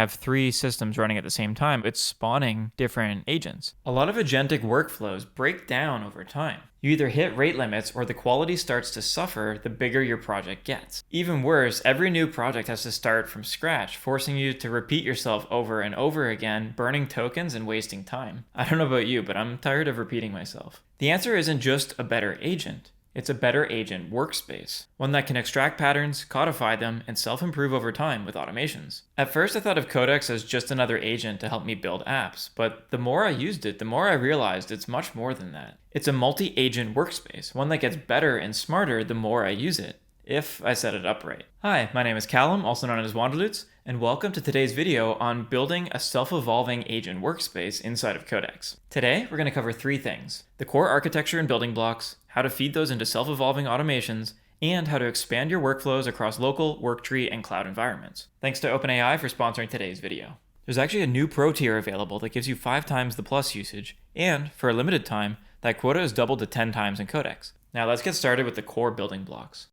have three systems running at the same time, it's spawning different agents. A lot of agentic workflows break down over time. You either hit rate limits or the quality starts to suffer the bigger your project gets. Even worse, every new project has to start from scratch, forcing you to repeat yourself over and over again, burning tokens and wasting time. I don't know about you, but I'm tired of repeating myself. The answer isn't just a better agent. It's a better agent workspace, one that can extract patterns, codify them, and self-improve over time with automations. At first I thought of Codex as just another agent to help me build apps, but the more I used it, the more I realized it's much more than that. It's a multi-agent workspace, one that gets better and smarter the more I use it, if I set it up right. Hi, my name is Callum, also known as Wanderloots, and welcome to today's video on building a self-evolving agent workspace inside of Codex. Today, we're going to cover three things: the core architecture and building blocks, how to feed those into self-evolving automations, and how to expand your workflows across local, worktree, and cloud environments. Thanks to OpenAI for sponsoring today's video. There's actually a new pro tier available that gives you 5 times the plus usage, and for a limited time, that quota is doubled to 10 times in Codex. Now let's get started with the core building blocks.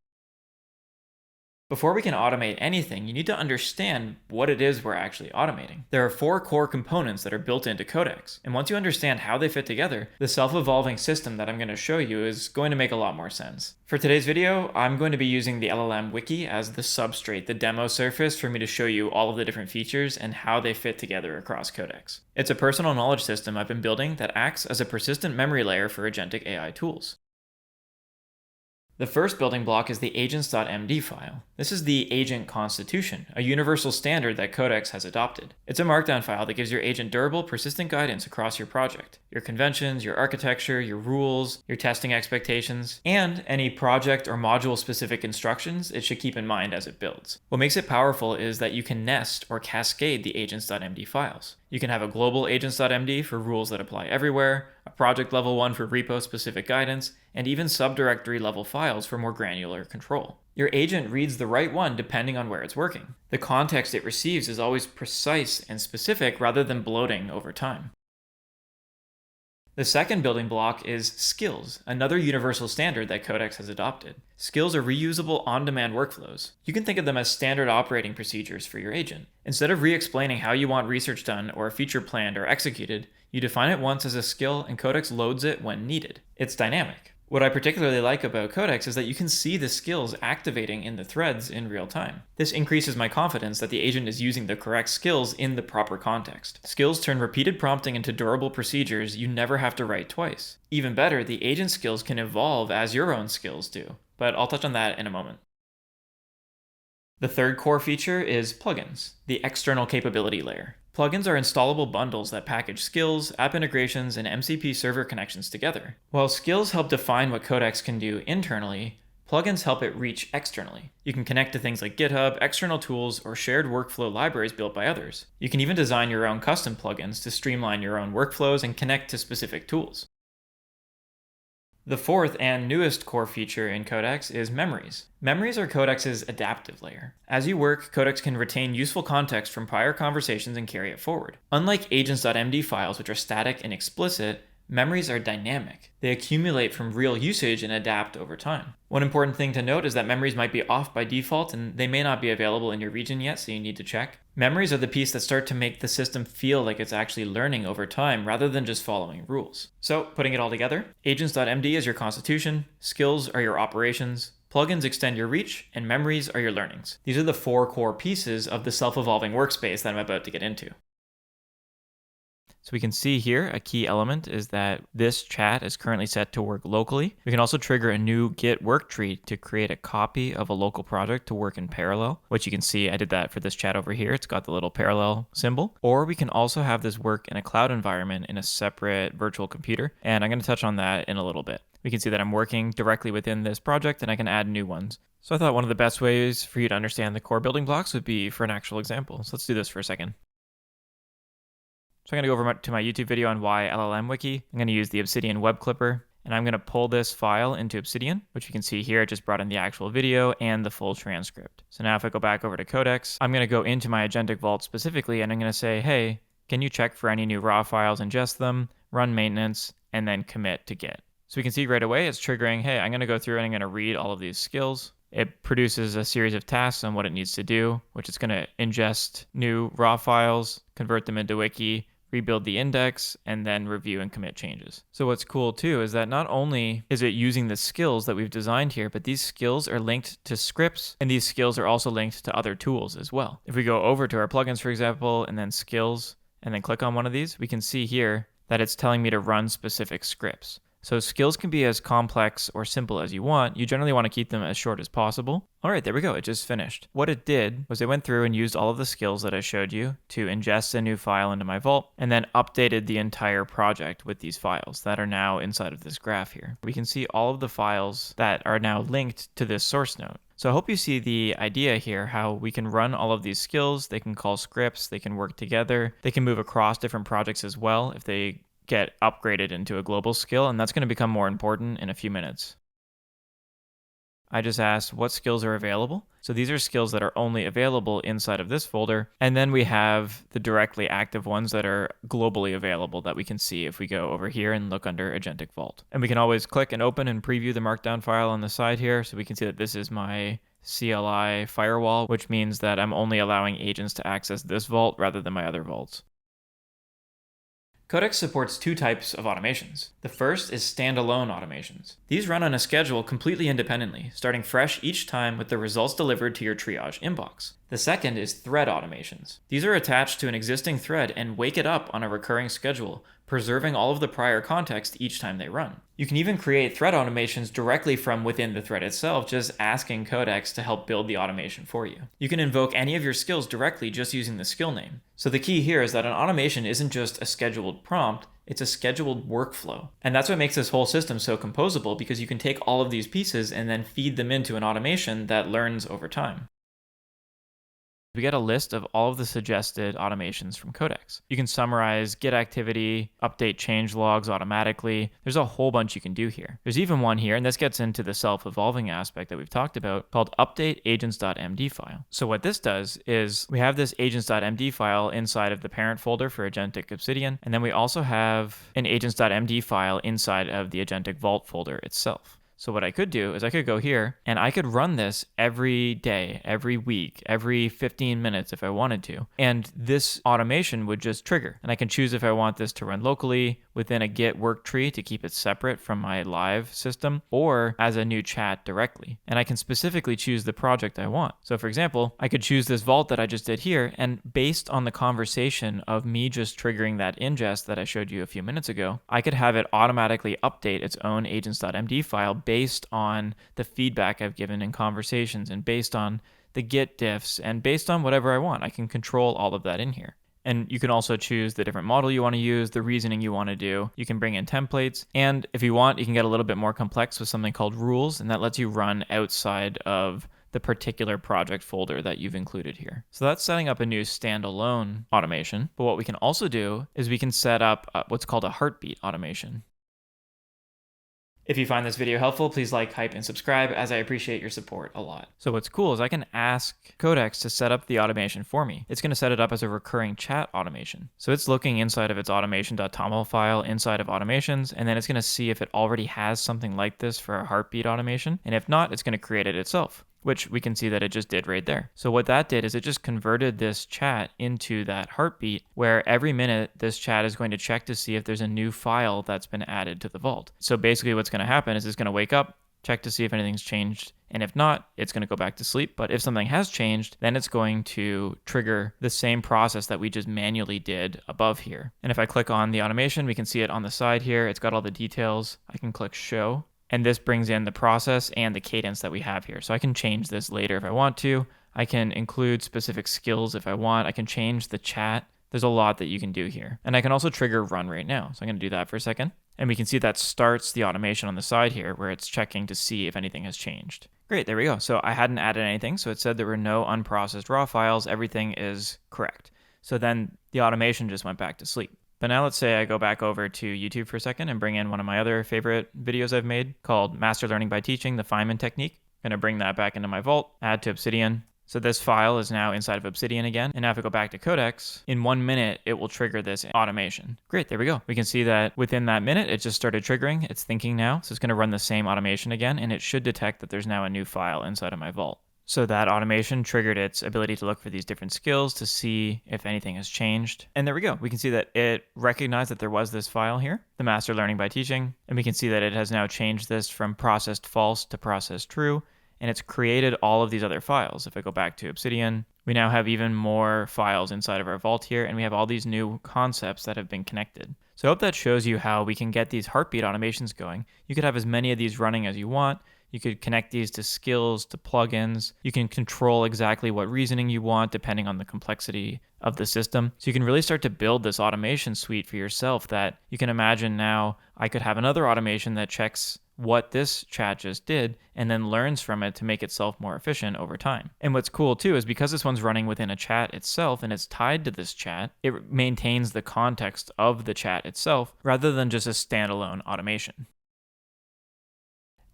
Before we can automate anything, you need to understand what it is we're actually automating. There are 4 core components that are built into Codex, and once you understand how they fit together, the self-evolving system that I'm going to show you is going to make a lot more sense. For today's video, I'm going to be using the LLM wiki as the substrate, the demo surface, for me to show you all of the different features and how they fit together across Codex. It's a personal knowledge system I've been building that acts as a persistent memory layer for agentic AI tools. The first building block is the Agents.md file. This is the agent constitution, a universal standard that Codex has adopted. It's a markdown file that gives your agent durable, persistent guidance across your project. Your conventions, your architecture, your rules, your testing expectations, and any project or module-specific instructions it should keep in mind as it builds. What makes it powerful is that you can nest or cascade the Agents.md files. You can have a global Agents.md for rules that apply everywhere, a project level one for repo-specific guidance, and even subdirectory level files for more granular control. Your agent reads the right one depending on where it's working. The context it receives is always precise and specific rather than bloating over time. The second building block is skills, another universal standard that Codex has adopted. Skills are reusable on-demand workflows. You can think of them as standard operating procedures for your agent. Instead of re-explaining how you want research done or a feature planned or executed, you define it once as a skill and Codex loads it when needed. It's dynamic. What I particularly like about Codex is that you can see the skills activating in the threads in real time. This increases my confidence that the agent is using the correct skills in the proper context. Skills turn repeated prompting into durable procedures you never have to write twice. Even better, the agent skills can evolve as your own skills do, but I'll touch on that in a moment. The third core feature is plugins, the external capability layer. Plugins are installable bundles that package skills, app integrations, and MCP server connections together. While skills help define what Codex can do internally, plugins help it reach externally. You can connect to things like GitHub, external tools, or shared workflow libraries built by others. You can even design your own custom plugins to streamline your own workflows and connect to specific tools. The fourth and newest core feature in Codex is memories. Memories are Codex's adaptive layer. As you work, Codex can retain useful context from prior conversations and carry it forward. Unlike Agents.md files, which are static and explicit, memories are dynamic. They accumulate from real usage and adapt over time. One important thing to note is that memories might be off by default and they may not be available in your region yet, so you need to check. Memories are the piece that start to make the system feel like it's actually learning over time rather than just following rules. So, putting it all together, Agents.md is your constitution, skills are your operations, plugins extend your reach, and memories are your learnings. These are the 4 core pieces of the self-evolving workspace that I'm about to get into. So we can see here a key element is that this chat is currently set to work locally. We can also trigger a new Git work tree to create a copy of a local project to work in parallel, which you can see I did that for this chat over here. It's got the little parallel symbol. Or we can also have this work in a cloud environment in a separate virtual computer. And I'm going to touch on that in a little bit. We can see that I'm working directly within this project and I can add new ones. So I thought one of the best ways for you to understand the core building blocks would be for an actual example. So let's do this for a second. So I'm going to go over to my YouTube video on why LLM Wiki. I'm going to use the Obsidian web clipper, and I'm going to pull this file into Obsidian, which you can see here. It just brought in the actual video and the full transcript. So now if I go back over to Codex, I'm going to go into my Agentic Vault specifically, and I'm going to say, hey, can you check for any new raw files, ingest them, run maintenance, and then commit to Git. So we can see right away it's triggering, hey, I'm going to go through and I'm going to read all of these skills. It produces a series of tasks on what it needs to do, which is going to ingest new raw files, convert them into wiki, rebuild the index, and then review and commit changes. So what's cool too is that not only is it using the skills that we've designed here, but these skills are linked to scripts, and these skills are also linked to other tools as well. If we go over to our plugins, for example, and then skills, and then click on one of these, we can see here that it's telling me to run specific scripts. So skills can be as complex or simple as you want. You generally want to keep them as short as possible. All right, there we go. It just finished. What it did was it went through and used all of the skills that I showed you to ingest a new file into my vault, and then updated the entire project with these files that are now inside of this graph here. We can see all of the files that are now linked to this source node. So I hope you see the idea here, how we can run all of these skills. They can call scripts, they can work together, they can move across different projects as well if they get upgraded into a global skill, and that's going to become more important in a few minutes. I just asked what skills are available. So these are skills that are only available inside of this folder. And then we have the directly active ones that are globally available that we can see if we go over here and look under Agentic Vault. And we can always click and open and preview the markdown file on the side here. So we can see that this is my CLI firewall, which means that I'm only allowing agents to access this vault rather than my other vaults. Codex supports two types of automations. The first is standalone automations. These run on a schedule completely independently, starting fresh each time with the results delivered to your triage inbox. The second is thread automations. These are attached to an existing thread and wake it up on a recurring schedule, preserving all of the prior context each time they run. You can even create thread automations directly from within the thread itself, just asking Codex to help build the automation for you. You can invoke any of your skills directly just using the skill name. So the key here is that an automation isn't just a scheduled prompt, it's a scheduled workflow. And that's what makes this whole system so composable, because you can take all of these pieces and then feed them into an automation that learns over time. We get a list of all of the suggested automations from Codex. You can summarize Git activity, update change logs automatically. There's a whole bunch you can do here. There's even one here, and this gets into the self-evolving aspect that we've talked about, called update agents.md file. So what this does is we have this agents.md file inside of the parent folder for Agentic Obsidian, and then we also have an agents.md file inside of the Agentic Vault folder itself. So what I could do is I could go here and I could run this every day, every week, every 15 minutes if I wanted to. And this automation would just trigger. And I can choose if I want this to run locally within a Git work tree to keep it separate from my live system, or as a new chat directly. And I can specifically choose the project I want. So for example, I could choose this vault that I just did here, and based on the conversation of me just triggering that ingest that I showed you a few minutes ago, I could have it automatically update its own agents.md file based on the feedback I've given in conversations, and based on the Git diffs, and based on whatever I want. I can control all of that in here. And you can also choose the different model you want to use, the reasoning you want to do. You can bring in templates. And if you want, you can get a little bit more complex with something called rules, and that lets you run outside of the particular project folder that you've included here. So that's setting up a new standalone automation. But what we can also do is we can set up what's called a heartbeat automation. If you find this video helpful, please like, hype, and subscribe, as I appreciate your support a lot. So what's cool is I can ask Codex to set up the automation for me. It's going to set it up as a recurring chat automation. So it's looking inside of its automation.toml file inside of automations, and then it's going to see if it already has something like this for a heartbeat automation. And if not, it's going to create it itself, which we can see that it just did right there. So what that did is it just converted this chat into that heartbeat, where every minute this chat is going to check to see if there's a new file that's been added to the vault. So basically what's going to happen is it's going to wake up, check to see if anything's changed, and if not, it's going to go back to sleep. But if something has changed, then it's going to trigger the same process that we just manually did above here. And if I click on the automation, we can see it on the side here. It's got all the details. I can click show. And this brings in the process and the cadence that we have here. So I can change this later if I want to. I can include specific skills if I want. I can change the chat. There's a lot that you can do here. And I can also trigger run right now. So I'm going to do that for a second. And we can see that starts the automation on the side here, where it's checking to see if anything has changed. Great, there we go. So I hadn't added anything. So it said there were no unprocessed raw files. Everything is correct. So then the automation just went back to sleep. But now let's say I go back over to YouTube for a second and bring in one of my other favorite videos I've made called Master Learning by Teaching, the Feynman Technique. I'm going to bring that back into my vault, add to Obsidian. So this file is now inside of Obsidian again. And now if I go back to Codex, in 1 minute, it will trigger this automation. Great, there we go. We can see that within that minute, it just started triggering. It's thinking now. So it's going to run the same automation again, and it should detect that there's now a new file inside of my vault. So that automation triggered its ability to look for these different skills to see if anything has changed. And there we go. We can see that it recognized that there was this file here, the master learning by teaching. And we can see that it has now changed this from processed false to processed true. And it's created all of these other files. If I go back to Obsidian, we now have even more files inside of our vault here, and we have all these new concepts that have been connected. So I hope that shows you how we can get these heartbeat automations going. You could have as many of these running as you want. You could connect these to skills, to plugins. You can control exactly what reasoning you want depending on the complexity of the system. So you can really start to build this automation suite for yourself that you can imagine now I could have another automation that checks what this chat just did and then learns from it to make itself more efficient over time. And what's cool too is because this one's running within a chat itself and it's tied to this chat, it maintains the context of the chat itself rather than just a standalone automation.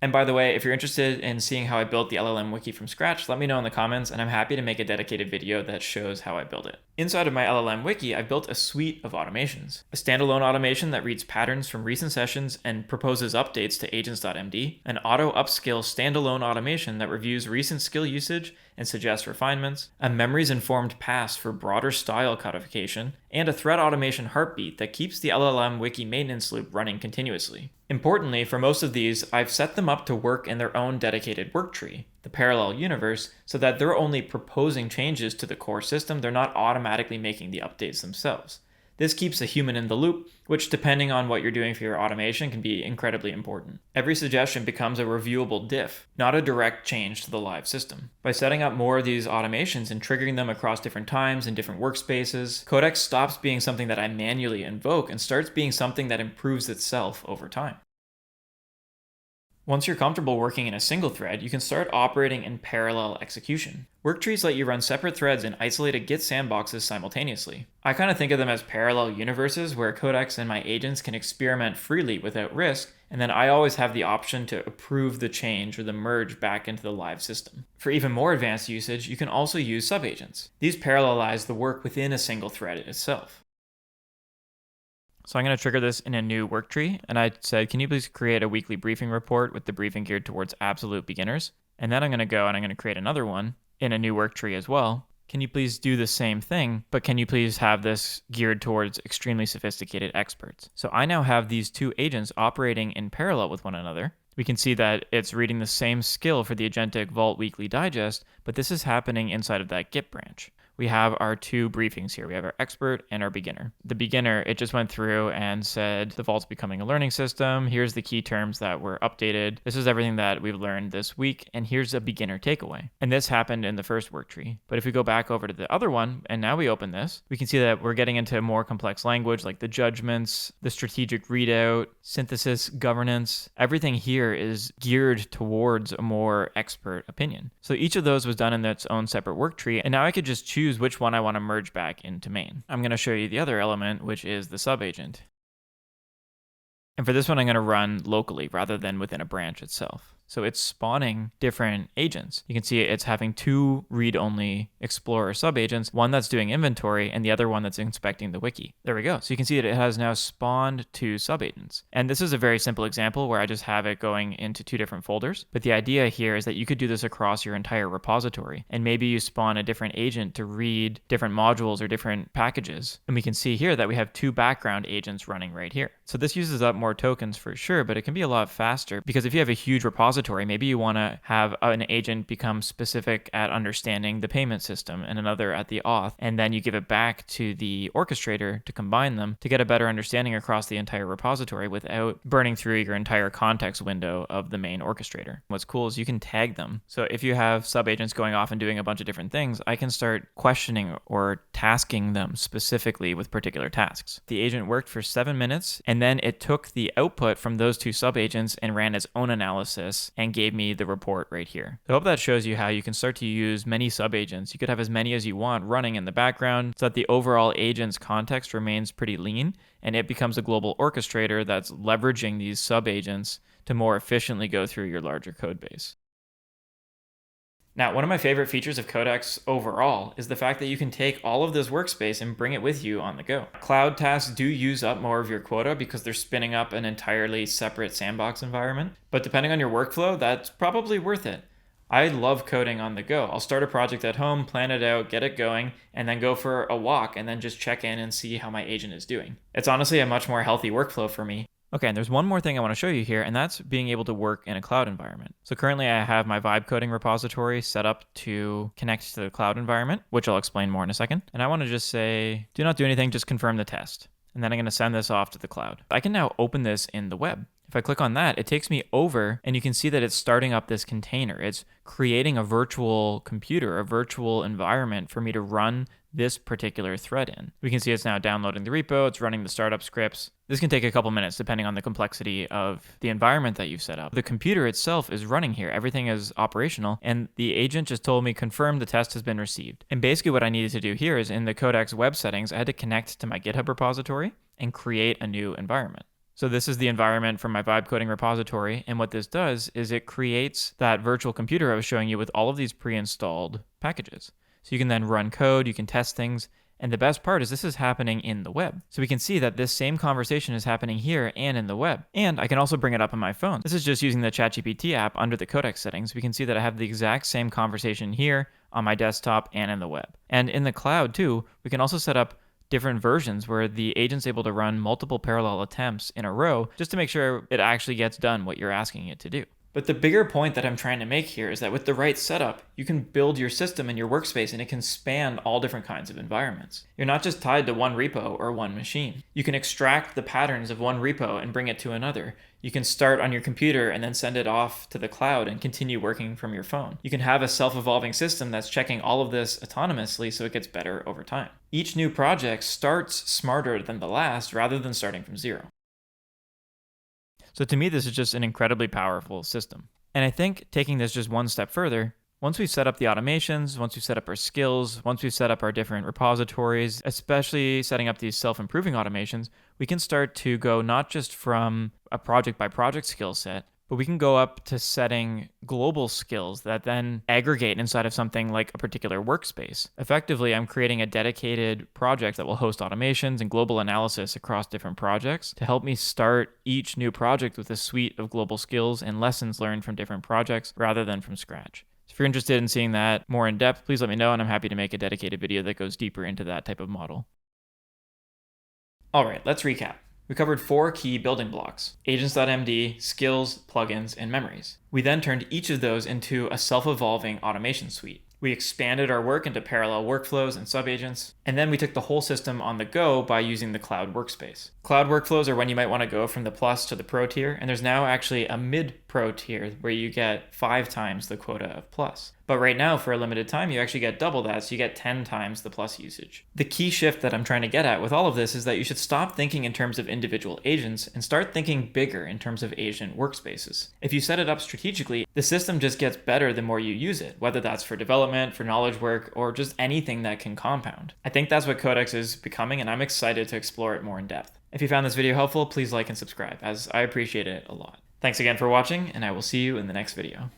And by the way, if you're interested in seeing how I built the LLM wiki from scratch, let me know in the comments, and I'm happy to make a dedicated video that shows how I build it. Inside of my LLM wiki, I've built a suite of automations. A standalone automation that reads patterns from recent sessions and proposes updates to Agents.md, an auto upskill standalone automation that reviews recent skill usage and suggests refinements, a memories-informed pass for broader style codification, and a thread automation heartbeat that keeps the LLM wiki maintenance loop running continuously. Importantly, for most of these, I've set them up to work in their own dedicated work tree, the parallel universe, so that they're only proposing changes to the core system, they're not automatically making the updates themselves. This keeps a human in the loop, which depending on what you're doing for your automation can be incredibly important. Every suggestion becomes a reviewable diff, not a direct change to the live system. By setting up more of these automations and triggering them across different times in different workspaces, Codex stops being something that I manually invoke and starts being something that improves itself over time. Once you're comfortable working in a single thread, you can start operating in parallel execution. Worktrees let you run separate threads in isolated Git sandboxes simultaneously. I kind of think of them as parallel universes where Codex and my agents can experiment freely without risk, and then I always have the option to approve the change or the merge back into the live system. For even more advanced usage, you can also use subagents. These parallelize the work within a single thread itself. So I'm going to trigger this in a new work tree, and I said, can you please create a weekly briefing report with the briefing geared towards absolute beginners? And then I'm going to go and I'm going to create another one in a new work tree as well. Can you please do the same thing, but can you please have this geared towards extremely sophisticated experts? So I now have these two agents operating in parallel with one another. We can see that it's reading the same skill for the Agentic Vault Weekly Digest, but this is happening inside of that Git branch. We have our two briefings here. We have our expert and our beginner. The beginner, it just went through and said, the Vault's becoming a learning system. Here's the key terms that were updated. This is everything that we've learned this week. And here's a beginner takeaway. And this happened in the first work tree. But if we go back over to the other one, and now we open this, we can see that we're getting into more complex language like the judgments, the strategic readout, synthesis, governance. Everything here is geared towards a more expert opinion. So each of those was done in its own separate work tree. And now I could just choose which one I want to merge back into main. I'm going to show you the other element, which is the subagent. And for this one, I'm going to run locally rather than within a branch itself. So it's spawning different agents. You can see it's having two read-only Explorer subagents, one that's doing inventory and the other one that's inspecting the wiki. There we go. So you can see that it has now spawned two subagents. And this is a very simple example where I just have it going into two different folders. But the idea here is that you could do this across your entire repository. And maybe you spawn a different agent to read different modules or different packages. And we can see here that we have two background agents running right here. So this uses up more tokens for sure, but it can be a lot faster because if you have a huge repository, maybe you want to have an agent become specific at understanding the payment system and another at the auth, and then you give it back to the orchestrator to combine them to get a better understanding across the entire repository without burning through your entire context window of the main orchestrator. What's cool is you can tag them. So if you have subagents going off and doing a bunch of different things, I can start questioning or tasking them specifically with particular tasks. The agent worked for 7 minutes, and then it took the output from those two subagents and ran its own analysis and gave me the report right here. So I hope that shows you how you can start to use many subagents. You could have as many as you want running in the background so that the overall agent's context remains pretty lean and it becomes a global orchestrator that's leveraging these subagents to more efficiently go through your larger code base. Now, one of my favorite features of Codex overall is the fact that you can take all of this workspace and bring it with you on the go. Cloud tasks do use up more of your quota because they're spinning up an entirely separate sandbox environment, but depending on your workflow, that's probably worth it. I love coding on the go. I'll start a project at home, plan it out, get it going, and then go for a walk and then just check in and see how my agent is doing. It's honestly a much more healthy workflow for me. Okay, and there's one more thing I want to show you here, and that's being able to work in a cloud environment. So currently I have my vibe coding repository set up to connect to the cloud environment, which I'll explain more in a second. And I want to just say, do not do anything, just confirm the test. And then I'm going to send this off to the cloud. I can now open this in the web. If I click on that, it takes me over and you can see that it's starting up this container. It's creating a virtual computer, a virtual environment for me to run this particular thread in. We can see it's now downloading the repo, it's running the startup scripts. This can take a couple minutes depending on the complexity of the environment that you've set up. The computer itself is running here, everything is operational, and the agent just told me confirm the test has been received. And basically what I needed to do here is in the Codex web settings, I had to connect to my GitHub repository and create a new environment. So this is the environment from my vibe coding repository, and what this does is it creates that virtual computer I was showing you with all of these pre-installed packages. So you can then run code, you can test things, and the best part is this is happening in the web. So we can see that this same conversation is happening here and in the web. And I can also bring it up on my phone. This is just using the ChatGPT app under the Codex settings. We can see that I have the exact same conversation here on my desktop and in the web. And in the cloud too, we can also set up different versions where the agent's able to run multiple parallel attempts in a row just to make sure it actually gets done what you're asking it to do. But the bigger point that I'm trying to make here is that with the right setup, you can build your system and your workspace and it can span all different kinds of environments. You're not just tied to one repo or one machine. You can extract the patterns of one repo and bring it to another. You can start on your computer and then send it off to the cloud and continue working from your phone. You can have a self-evolving system that's checking all of this autonomously so it gets better over time. Each new project starts smarter than the last rather than starting from zero. So to me, this is just an incredibly powerful system. And I think taking this just one step further, once we've set up the automations, once we've set up our skills, once we've set up our different repositories, especially setting up these self-improving automations, we can start to go not just from a project by project skill set, but we can go up to setting global skills that then aggregate inside of something like a particular workspace. Effectively, I'm creating a dedicated project that will host automations and global analysis across different projects to help me start each new project with a suite of global skills and lessons learned from different projects rather than from scratch. So if you're interested in seeing that more in depth, please let me know and I'm happy to make a dedicated video that goes deeper into that type of model. All right, let's recap. We covered 4 key building blocks: Agents.md, skills, plugins, and memories. We then turned each of those into a self-evolving automation suite. We expanded our work into parallel workflows and subagents, and then we took the whole system on the go by using the cloud workspace. Cloud workflows are when you might want to go from the plus to the pro tier, and there's now actually a mid-pro tier where you get 5 times the quota of plus. But right now, for a limited time, you actually get double that, so you get 10 times the plus usage. The key shift that I'm trying to get at with all of this is that you should stop thinking in terms of individual agents and start thinking bigger in terms of agent workspaces. If you set it up strategically, the system just gets better the more you use it, whether that's for development, for knowledge work, or just anything that can compound. I think that's what Codex is becoming, and I'm excited to explore it more in depth. If you found this video helpful, please like and subscribe, as I appreciate it a lot. Thanks again for watching, and I will see you in the next video.